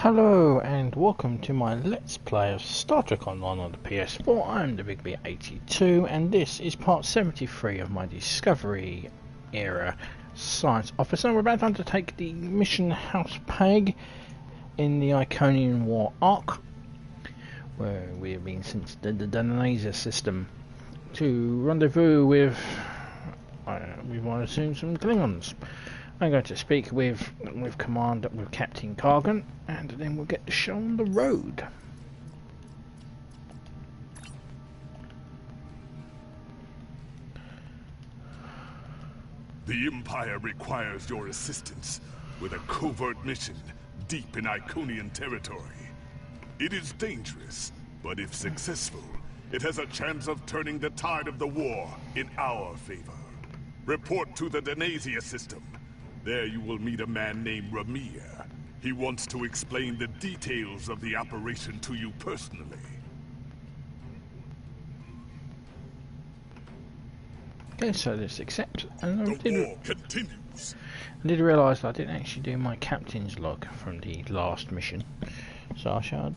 Hello and welcome to my Let's Play of Star Trek Online on the PS4. I'm the Big B82 and this is part 73 of my Discovery era Science Officer. We're about to undertake the mission House Pegh in the Iconian War Arc, where we have been sent to the Dinasia System to rendezvous with, we might assume, some Klingons. I'm going to speak with Captain Kargan, and then we'll get the show on the road. The Empire requires your assistance with a covert mission deep in Iconian territory. It is dangerous, but if successful, it has a chance of turning the tide of the war in our favor. Report to the Dinasia System. There you will meet a man named Ramir. He wants to explain the details of the operation to you personally. Okay, so let's accept. And The war continues. I did realise that I didn't actually do my captain's log from the last mission. So I shall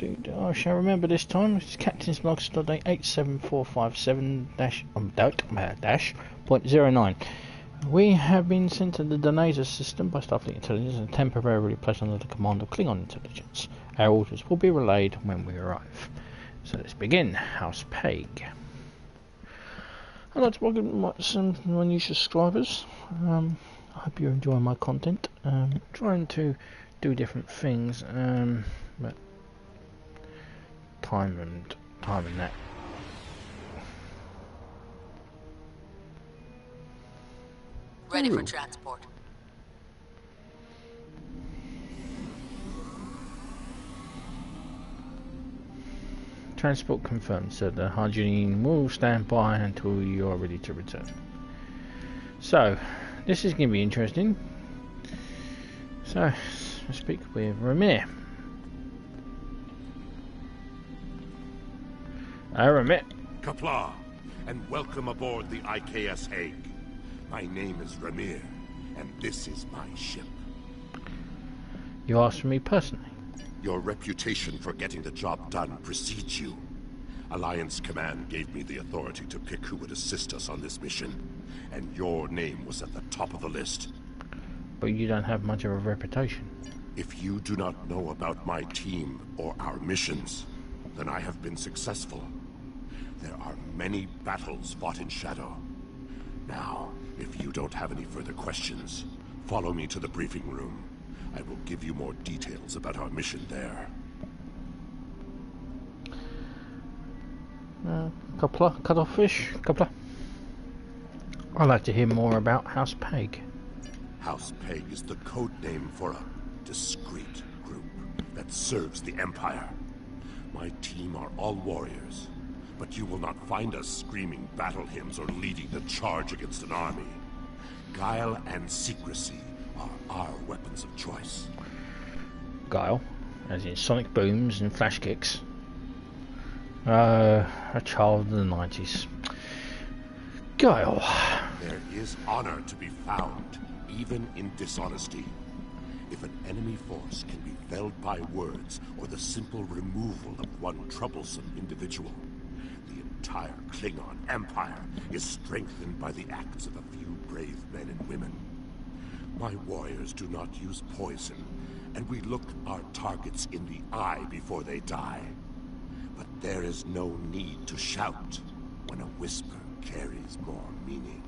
remember this time. It's captain's log, Stardate 87457-.09. We have been sent to the Dinasia System by Starfleet Intelligence and temporarily placed under the command of Klingon Intelligence. Our orders will be relayed when we arrive. So let's begin. House Pegh. I'd like to welcome some of my new subscribers. I hope you're enjoying my content. Trying to do different things, but time and that. Ready for transport. Transport confirmed, so the hygiene will stand by until you are ready to return. So, this is going to be interesting. So, let's speak with Ramir. Ramir. Kapla, and welcome aboard the IKS Hague. My name is Ramir, and this is my ship. You asked for me personally. Your reputation for getting the job done precedes you. Alliance Command gave me the authority to pick who would assist us on this mission, and your name was at the top of the list. But you don't have much of a reputation. If you do not know about my team or our missions, then I have been successful. There are many battles fought in shadow. Now, if you don't have any further questions, follow me to the briefing room. I will give you more details about our mission there. Cuttlefish. I'd like to hear more about House Pegh. House Pegh is the code name for a discreet group that serves the Empire. My team are all warriors, but you will not find us screaming battle hymns or leading the charge against an army. Guile and secrecy are our weapons of choice. Guile, as in sonic booms and flash kicks. A child of the 90s. Guile. There is honor to be found, even in dishonesty. If an enemy force can be felled by words or the simple removal of one troublesome individual, the entire Klingon Empire is strengthened by the acts of a few brave men and women. My warriors do not use poison, and we look our targets in the eye before they die. But there is no need to shout when a whisper carries more meaning.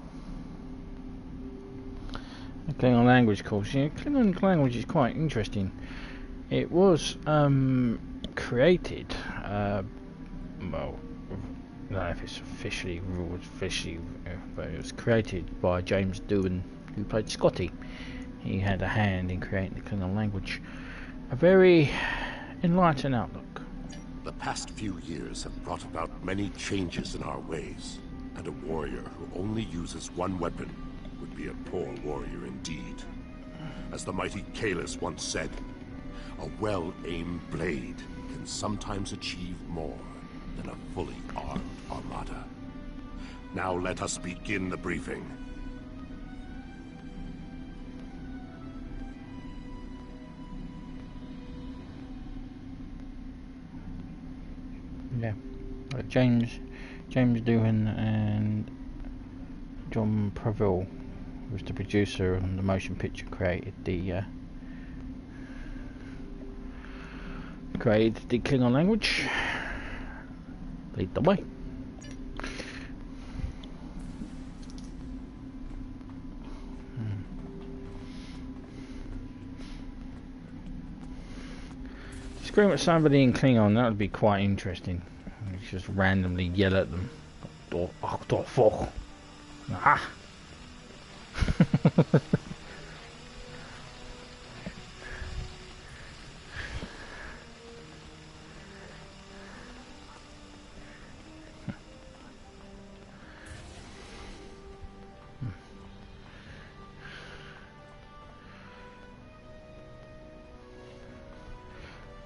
The Klingon language course. Yeah, Klingon language is quite interesting. It was created, well, I don't know if it's officially, but it was created by James Doohan, who played Scotty. He had a hand in creating the Klingon language. A very enlightened outlook. The past few years have brought about many changes in our ways, and a warrior who only uses one weapon would be a poor warrior indeed. As the mighty Kalis once said, a well-aimed blade can sometimes achieve more than a fully armed armada. Now let us begin the briefing. James Doohan and John Previll was the producer and the motion picture created the Klingon language. Lead the way. Scream at somebody in Klingon, that would be quite interesting. Just randomly yell at them. Aha!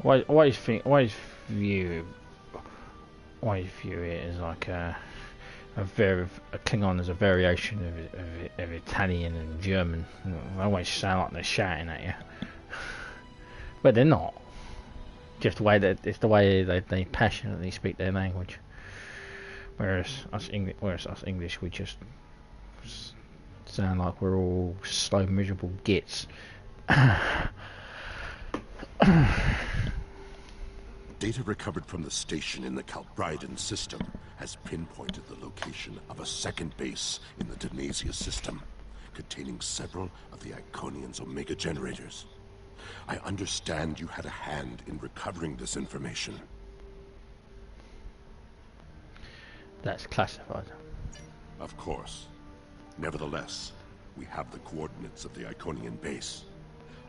Always view it as like a Klingon as a variation of Italian and German. They always sound like they're shouting at you, but they're not. Just the way that it's the way they passionately speak their language. Whereas us English, we just sound like we're all slow, miserable gits. Data recovered from the station in the Klingon system has pinpointed the location of a second base in the Dinasia System, containing several of the Iconian's Omega generators. I understand you had a hand in recovering this information. That's classified. Of course. Nevertheless, we have the coordinates of the Iconian base.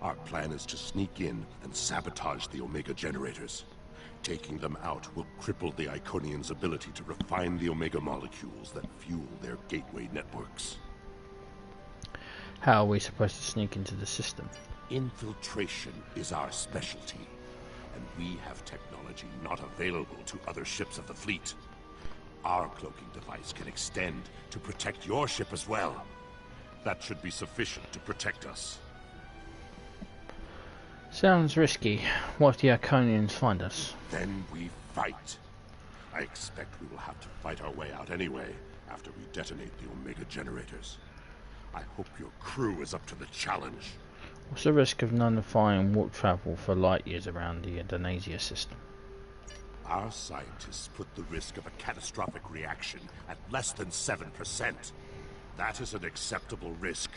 Our plan is to sneak in and sabotage the Omega generators. Taking them out will cripple the Iconians' ability to refine the Omega molecules that fuel their gateway networks. How are we supposed to sneak into the system? Infiltration is our specialty, and we have technology not available to other ships of the fleet. Our cloaking device can extend to protect your ship as well. That should be sufficient to protect us. Sounds risky. What if the Iconians find us? Then we fight. I expect we will have to fight our way out anyway, after we detonate the Omega generators. I hope your crew is up to the challenge. What's the risk of nullifying warp travel for light years around the Dinasia system? Our scientists put the risk of a catastrophic reaction at less than 7%. That is an acceptable risk.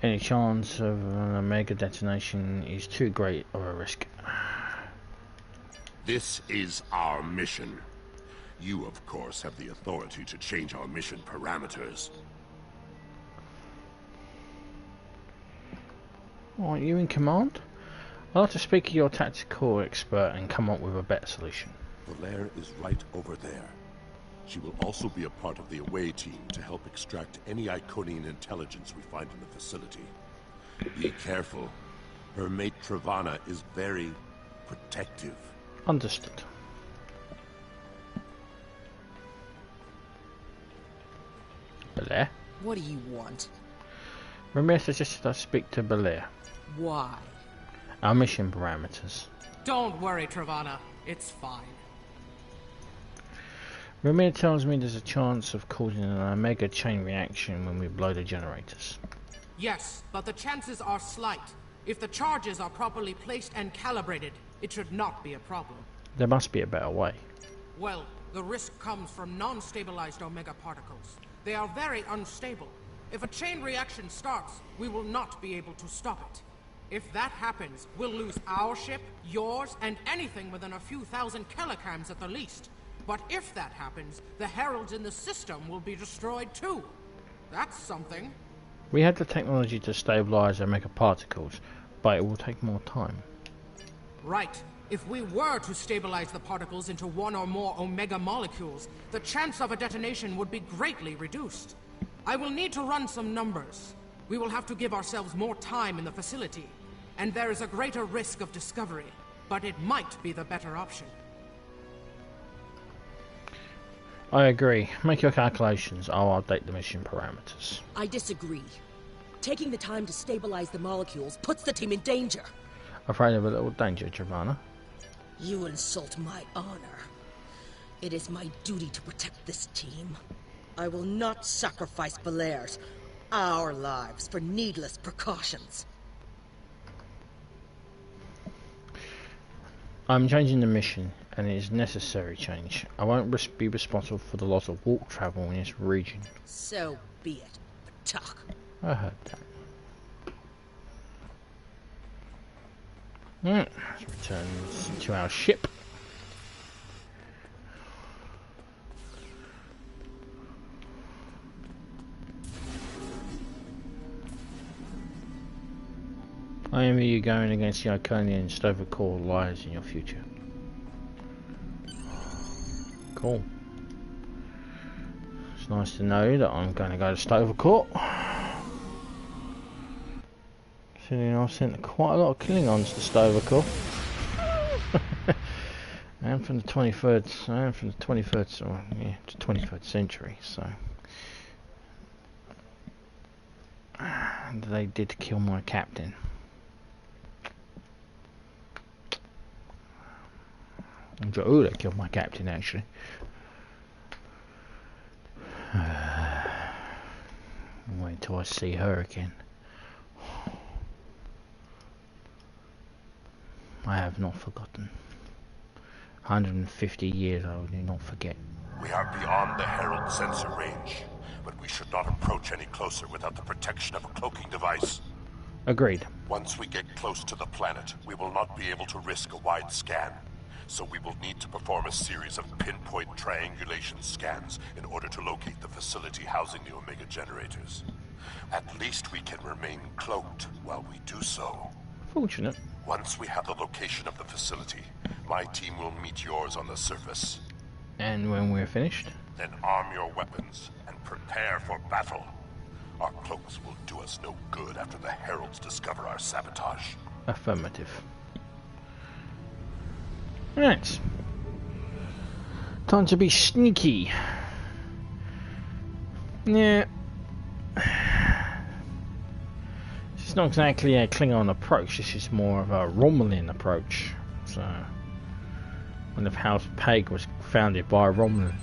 Any chance of an Omega detonation is too great of a risk. This is our mission. You, of course, have the authority to change our mission parameters. Are you in command? I'd like to speak to your tactical expert and come up with a better solution. Valere is right over there. She will also be a part of the away team to help extract any Iconian intelligence we find in the facility. Be careful. Her mate Travana is very protective. Understood. Valere? What do you want? Ramir suggested I speak to Valere. Why? Our mission parameters. Don't worry, Travana. It's fine. Ramir tells me there's a chance of causing an Omega chain reaction when we blow the generators. Yes, but the chances are slight. If the charges are properly placed and calibrated, it should not be a problem. There must be a better way. Well, the risk comes from non-stabilized Omega particles. They are very unstable. If a chain reaction starts, we will not be able to stop it. If that happens, we'll lose our ship, yours, and anything within a few thousand kilograms at the least. But if that happens, the heralds in the system will be destroyed too. That's something. We have the technology to stabilize Omega particles, but it will take more time. Right. If we were to stabilize the particles into one or more Omega molecules, the chance of a detonation would be greatly reduced. I will need to run some numbers. We will have to give ourselves more time in the facility, and there is a greater risk of discovery, but it might be the better option. I agree. Make your calculations. I'll update the mission parameters. I disagree. Taking the time to stabilize the molecules puts the team in danger. Afraid of a little danger, Travana? You insult my honor. It is my duty to protect this team. I will not sacrifice Valaire's, our lives, for needless precautions. I'm changing the mission, and it is necessary change. I won't be responsible for the loss of warp travel in this region. So be it, Pegh. I heard that. Let's return to our ship. I envy you going against the Iconian Stover Core lies in your future. Cool. It's nice to know that I'm going to go to Stover Core. Considering I've sent quite a lot of Klingons to Stover Core. And from the 23rd, and from the 21st, or yeah, to 23rd century, so. And they did kill my captain. Oh, they killed my captain, actually. Wait until I see her again. I have not forgotten. 150 years I will not forget. We are beyond the Herald sensor range, but we should not approach any closer without the protection of a cloaking device. Agreed. Once we get close to the planet, we will not be able to risk a wide scan. So we will need to perform a series of pinpoint triangulation scans in order to locate the facility housing the Omega generators. At least we can remain cloaked while we do so. Fortunate. Once we have the location of the facility, my team will meet yours on the surface. And when we're finished? Then arm your weapons and prepare for battle. Our cloaks will do us no good after the Heralds discover our sabotage. Affirmative. Right. Time to be sneaky. Yeah. It's not exactly a Klingon approach, this is more of a Romulan approach. So, when the House Pegh was founded by a Romulan.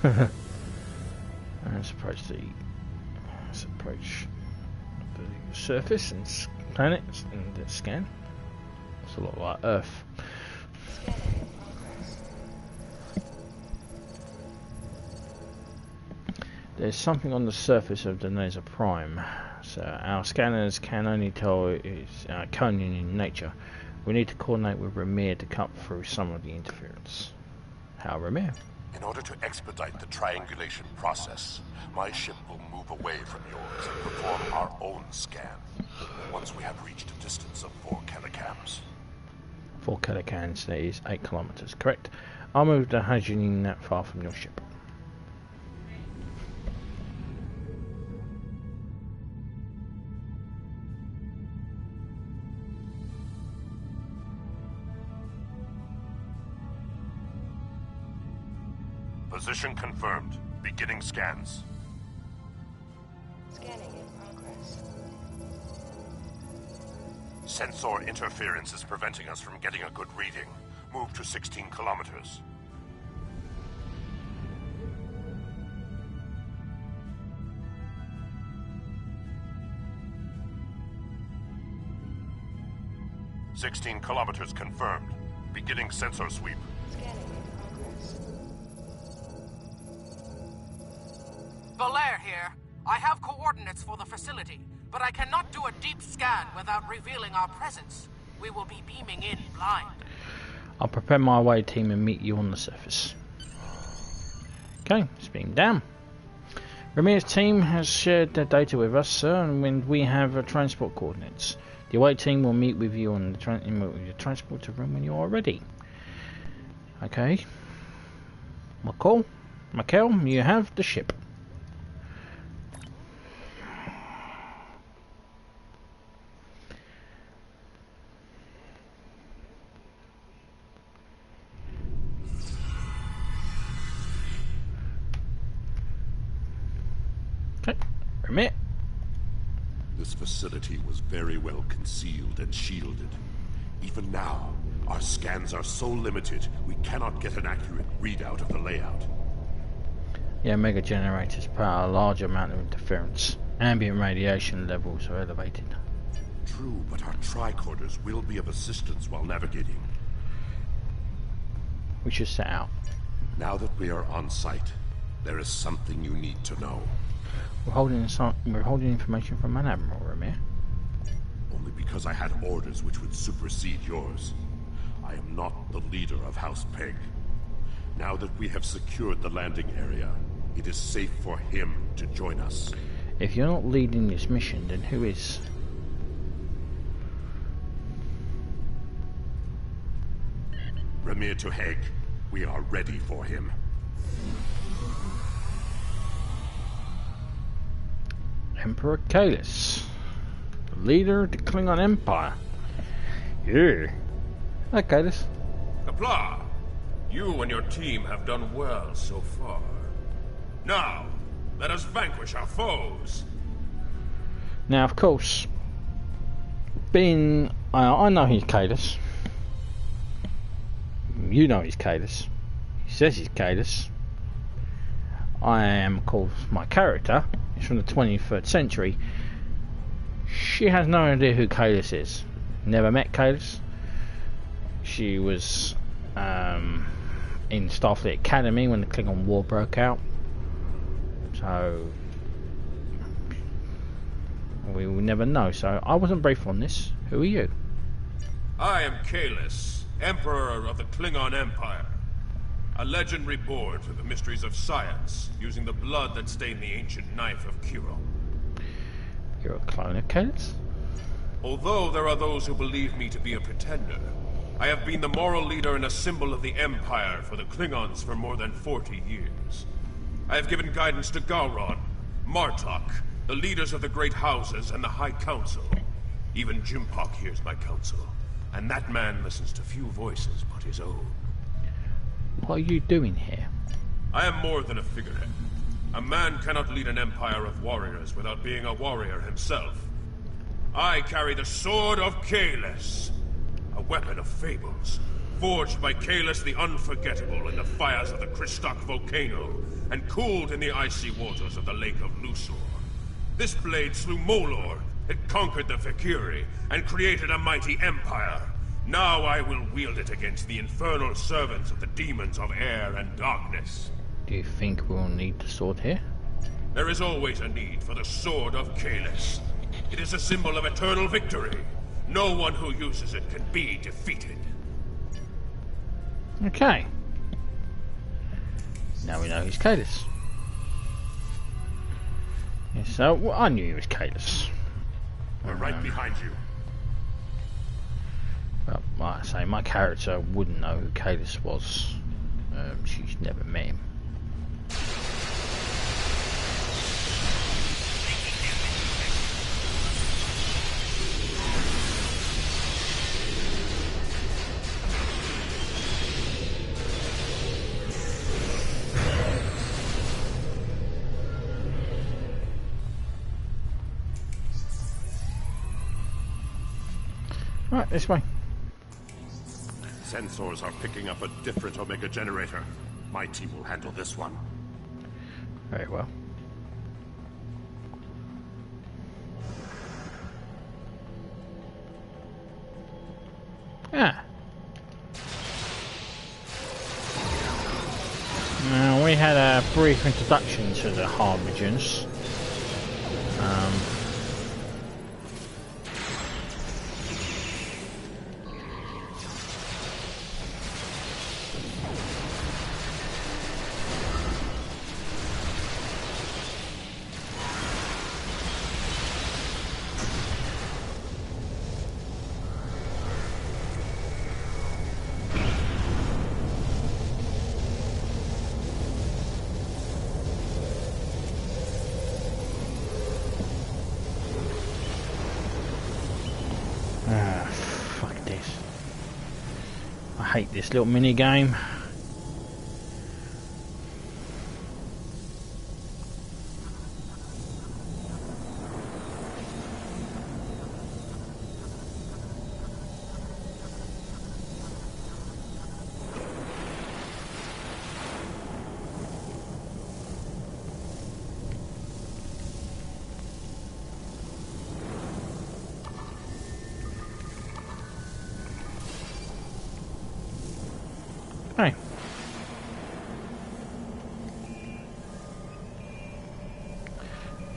Let's approach the surface and planets and scan. It's a lot like Earth. There's something on the surface of Dinasia Prime, so our scanners can only tell it's Iconian in nature. We need to coordinate with Ramir to cut through some of the interference. How, Ramir? In order to expedite the triangulation process, my ship will move away from yours and perform our own scan, once we have reached a distance of 4 kilocams. 4 kilocams, that is 8 kilometers, correct? I'll move the hydrogen that far from your ship. Position confirmed. Beginning scans. Scanning in progress. Sensor interference is preventing us from getting a good reading. Move to 16 kilometers. "16 kilometers confirmed. Beginning sensor sweep." Scanning in progress. Valaire here. I have coordinates for the facility, but I cannot do a deep scan without revealing our presence. We will be beaming in blind. I'll prepare my away team and meet you on the surface. Okay, it's being down. Ramir's team has shared their data with us, sir, and we have transport coordinates. The away team will meet with you on the transporter room when you are ready. Okay. Michael, you have the ship. Okay, Ramir. This facility was very well concealed and shielded. Even now, Our scans are so limited, we cannot get an accurate readout of the layout. The Omega generators put out a large amount of interference. Ambient radiation levels are elevated. True, but our tricorders will be of assistance while navigating. We should set out. Now that we are on site, there is something you need to know. We're holding information from an admiral room here. Only because I had orders which would supersede yours. I am not the leader of House Pegh. Now that we have secured the landing area, it is safe for him to join us. If you're not leading this mission, then who is? Remir to Hague. We are ready for him. Emperor Kalis, the leader of the Klingon Empire. Yeah. Hi, Kalis. Kapla, you and your team have done well so far. Now, let us vanquish our foes. Now, of course, I know he's Kalis. You know he's Kalis. He says he's Kalis. I am, of course, my character is from the 23rd century. She has no idea who Kalis is. Never met Kalis. She was in Starfleet Academy when the Klingon War broke out. So we will never know. So I wasn't briefed on this. Who are you? I am Kalis, Emperor of the Klingon Empire. A legend reborn through the mysteries of science, using the blood that stained the ancient knife of Kiro. You're a clone of Kalis? Although there are those who believe me to be a pretender, I have been the moral leader and a symbol of the Empire for the Klingons for more than 40 years. I have given guidance to Gowron, Martok, the leaders of the Great Houses, and the High Council. Even Jimpok hears my counsel, and that man listens to few voices but his own. What are you doing here? I am more than a figurehead. A man cannot lead an empire of warriors without being a warrior himself. I carry the Sword of Kalis, a weapon of fables, forged by Kalis the Unforgettable in the fires of the Kristok volcano, and cooled in the icy waters of the Lake of Lusor. This blade slew Molor, it conquered the Vakiri, and created a mighty empire. Now I will wield it against the infernal servants of the demons of air and darkness. Do you think we'll need the sword here? There is always a need for the Sword of Kalis. It is a symbol of eternal victory. No one who uses it can be defeated. Okay. Now we know he's Kalis. Yeah, so, well, I knew he was Kalis. We're right behind you. Well, like I say, my character wouldn't know who Kalis was. She's never met him. Right, this way. Sensors are picking up a different Omega generator. My team will handle this one. Very well. Ah. Now, we had a brief introduction to the Harmigans. Fuck this. I hate this little mini game.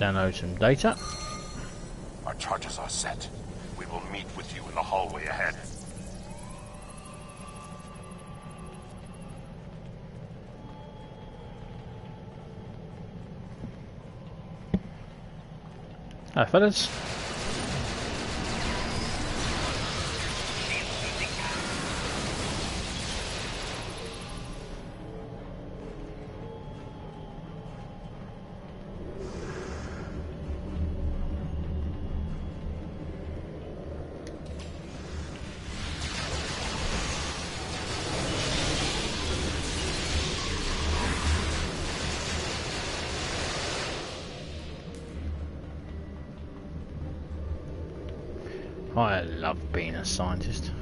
Download some data. Our charges are set. We will meet with you in the hallway ahead. Hi, fellas. I love being a scientist.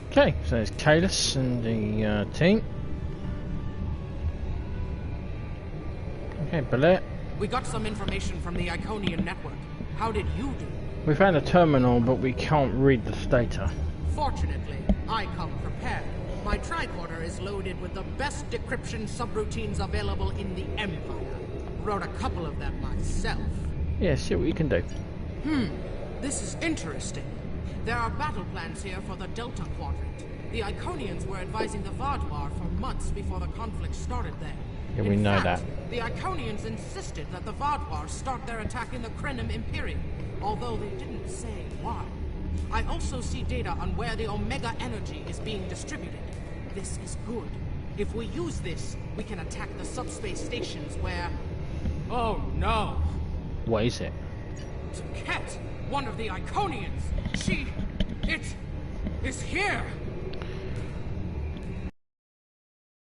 Okay, so there's Kalis and the team. Okay, Belair. We got some information from the Iconian network. How did you do? We found a terminal, but we can't read the data. Fortunately, I come prepared. My tricorder is loaded with the best decryption subroutines available in the Empire. Wrote a couple of them myself. Yeah, see what you can do. This is interesting. There are battle plans here for the Delta Quadrant. The Iconians were advising the Vaadwaur for months before the conflict started there. Yeah, we know In fact, that. the Iconians insisted that the Vaadwaur start their attack in the Krenim Imperium, although they didn't say why. I also see data on where the Omega energy is being distributed. This is good. If we use this, we can attack the subspace stations where... Oh no! What is it? Ket, one of the Iconians! It is here!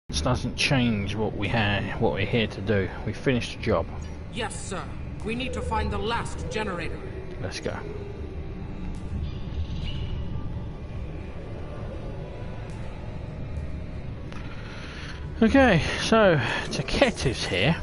This doesn't change what we're here to do. We finished the job. Yes, sir. We need to find the last generator. Let's go. Okay, so Ket is here.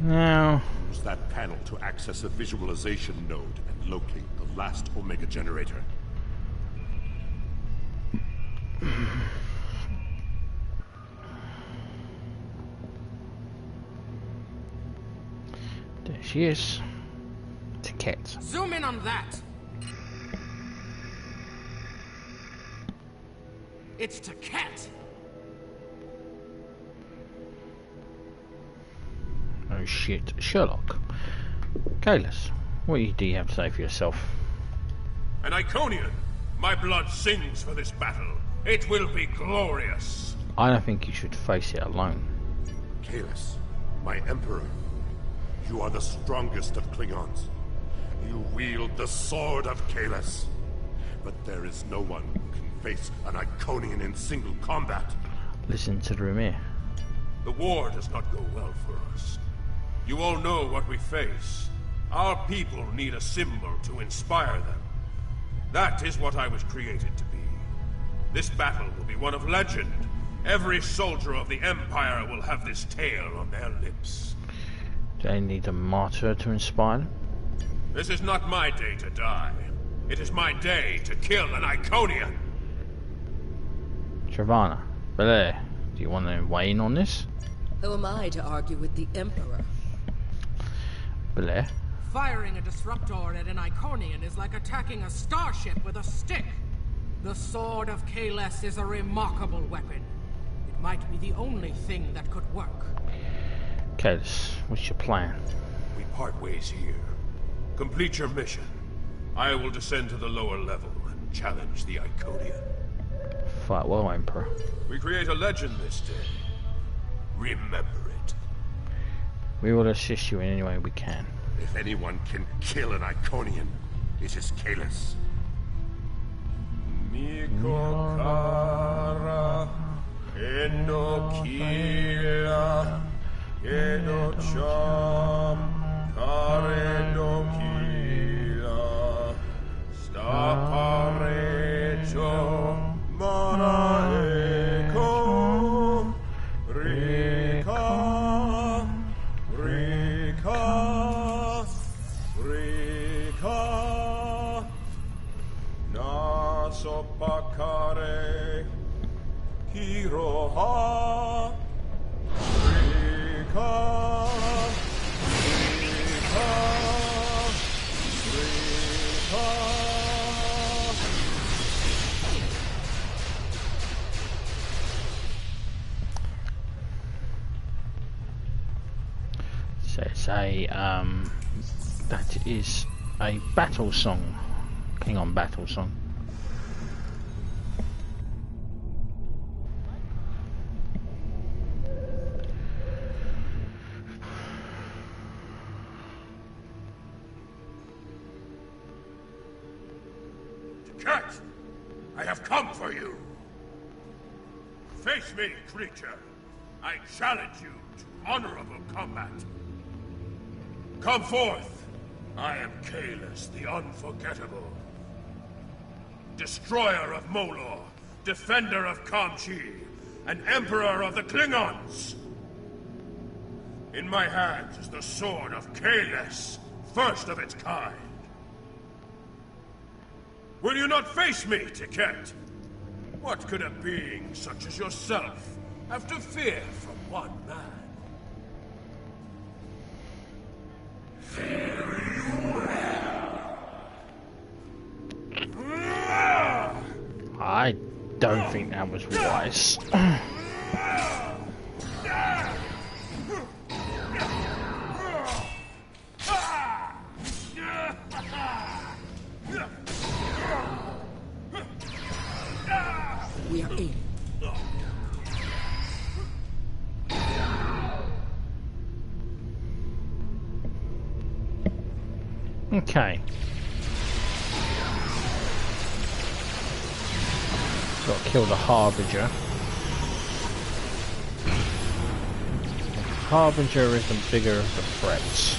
Now... Use that panel to access a visualization node and locate the last Omega generator. There she is. Ket. Zoom in on that! It's Ket! Oh shit, Sherlock. Kalis, what do you have to say for yourself? An Iconian! My blood sings for this battle. It will be glorious. I don't think you should face it alone. Kalis, my Emperor. You are the strongest of Klingons. You wield the sword of Kalis. But there is no one who can face an Iconian in single combat. Listen to the room here. The war does not go well for us. You all know what we face. Our people need a symbol to inspire them. That is what I was created to be. This battle will be one of legend. Every soldier of the Empire will have this tale on their lips. Do they need a martyr to inspire them? This is not my day to die. It is my day to kill an Iconian. Travana, Belair, do you want to weigh in on this? Who am I to argue with the Emperor? Belair? Firing a disruptor at an Iconian is like attacking a starship with a stick. The Sword of Kalis is a remarkable weapon. It might be the only thing that could work. Kalis, what's your plan? We part ways here. Complete your mission. I will descend to the lower level and challenge the Iconian. Fight well, Emperor. We create a legend this day. Remember it. We will assist you in any way we can. If anyone can kill an Iconian, it is Kalis. Mikokara Enokila Enocham Karedokila Iroha. Rika. So it's a that is a battle song, Klingon battle song. Cat, I have come for you. Face me, creature. I challenge you to honorable combat. Come forth. I am Kahless, the Unforgettable. Destroyer of Molor, defender of Kamchi, and emperor of the Klingons. In my hands is the sword of Kahless, first of its kind. Will you not face me, Tiket? What could a being such as yourself have to fear from one man? I don't think that was wise. We are in. Okay. Got to kill the Harbinger. The Harbinger is the bigger of the threats.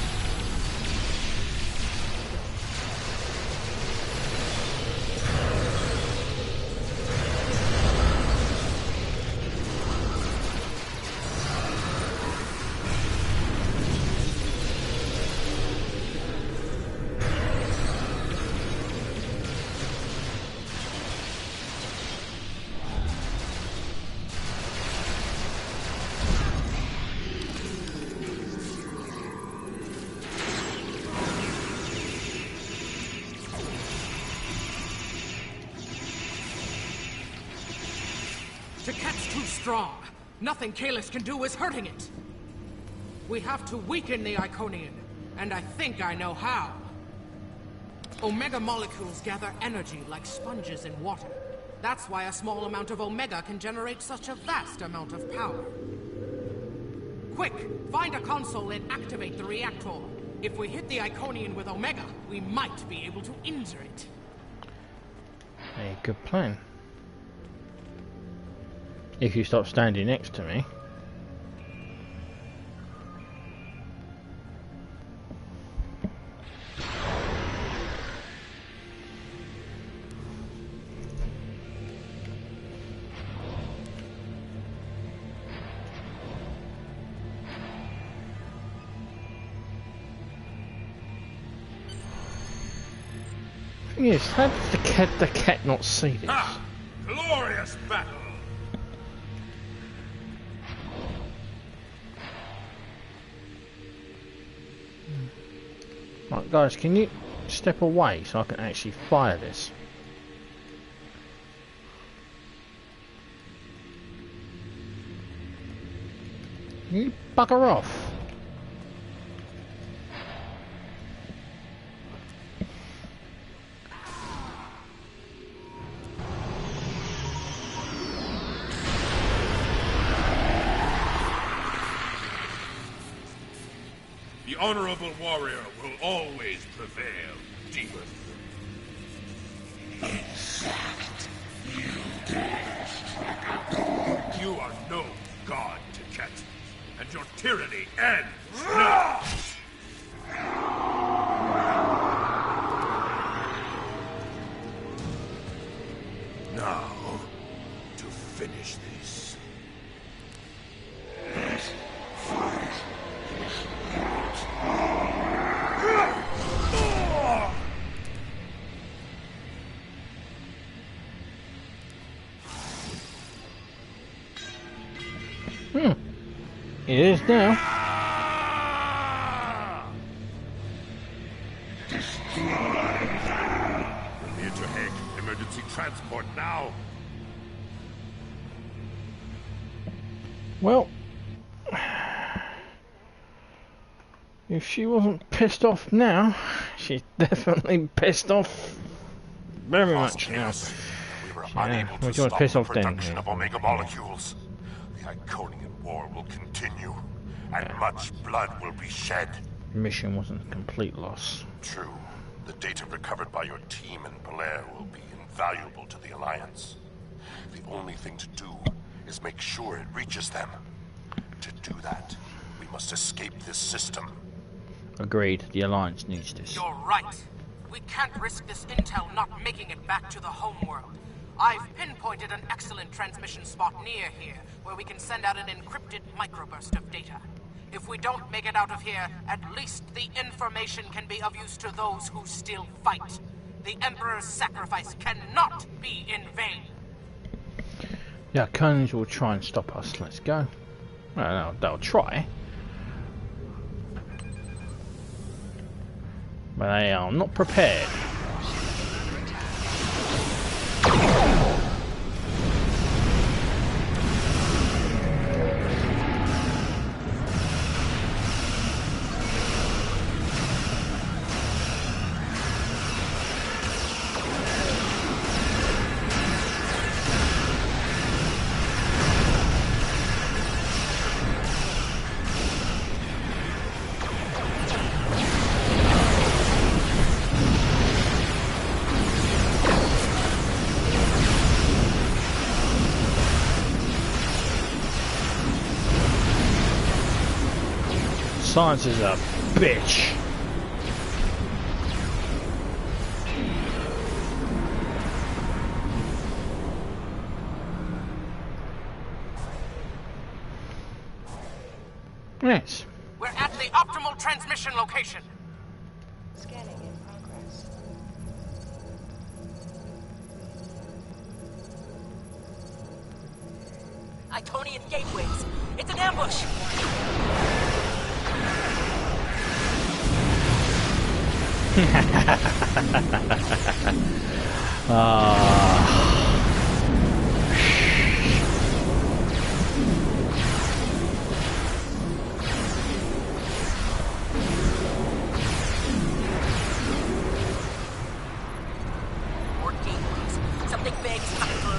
Tiket's too strong. Nothing Kahless can do is hurting it. We have to weaken the Iconian, and I think I know how. Omega molecules gather energy like sponges in water. That's why a small amount of Omega can generate such a vast amount of power. Quick, find a console and activate the reactor. If we hit the Iconian with Omega, we might be able to injure it. A good plan. If you stop standing next to me. Thing is, how did the cat not see this? Ha! Glorious battle! Right, guys, can you step away so I can actually fire this? You bugger off. The honorable warrior will always prevail, demon. You are no god, Tiket, and your tyranny ends now. Now, to finish this. It is now. Near to Pegh. Emergency transport now. Well, if she wasn't pissed off now, she's definitely pissed off very much now. We were Yeah, unable we're to gonna stop piss the off then. production of Omega molecules. The Iconian War will continue, and much blood will be shed. Mission wasn't a complete loss. True. The data recovered by your team in Belair will be invaluable to the Alliance. The only thing to do is make sure it reaches them. To do that, we must escape this system. Agreed, the Alliance needs this. You're right. We can't risk this intel not making it back to the homeworld. I've pinpointed an excellent transmission spot near here, where we can send out an encrypted microburst of data. If we don't make it out of here, at least the information can be of use to those who still fight. The Emperor's sacrifice cannot be in vain. Yeah, Klingons will try and stop us. Let's go. Well, no, they'll try. But they are not prepared. Science is a bitch. Yes. We're at the optimal transmission location. Scanning in progress. Iconian gateways. It's an ambush. More gateways. Something big's coming through.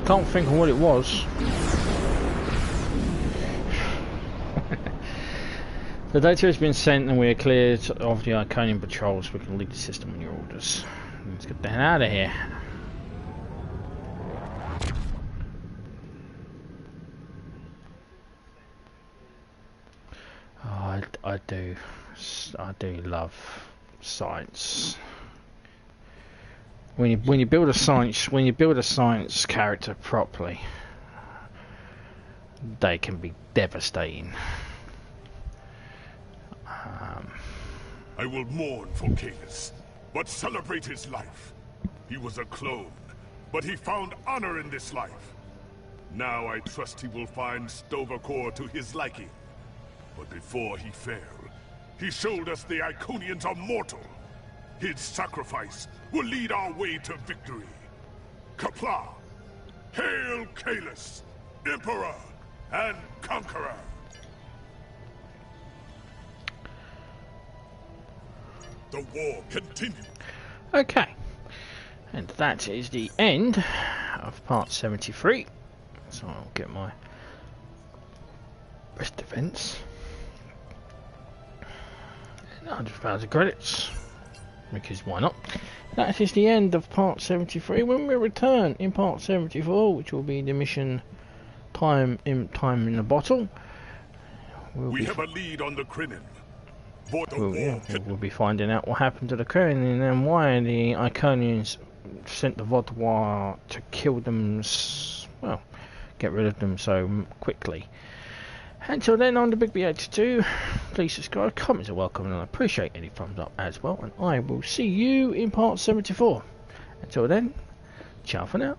Can't think of what it was. The data has been sent and we are cleared of the Iconian patrols. We can leave the system on your orders. Let's get the hell out of here. Oh, I do love science. When you build a science character properly, they can be devastating. I will mourn for Canis, but celebrate his life. He was a clone, but he found honor in this life. Now I trust he will find Sto-vo-kor to his liking. But before he fell, he showed us the Iconians are mortal. His sacrifice will lead our way to victory. Qapla'! Hail Kahless, Emperor and Conqueror! The war continues. Okay, and that is the end of part 73. So I'll get my best defense. 100,000 credits, because why not? That is the end of part 73. When we return in part 74, which will be the mission time in the bottle, We have a lead on the Klingon. We'll we'll be finding out what happened to the Klingon and then why the Iconians sent the Vaudois to kill them, well, get rid of them so quickly. Until then, I'm the Big B82. Please subscribe, comments are welcome, and I appreciate any thumbs up as well. And I will see you in part 74. Until then, ciao for now.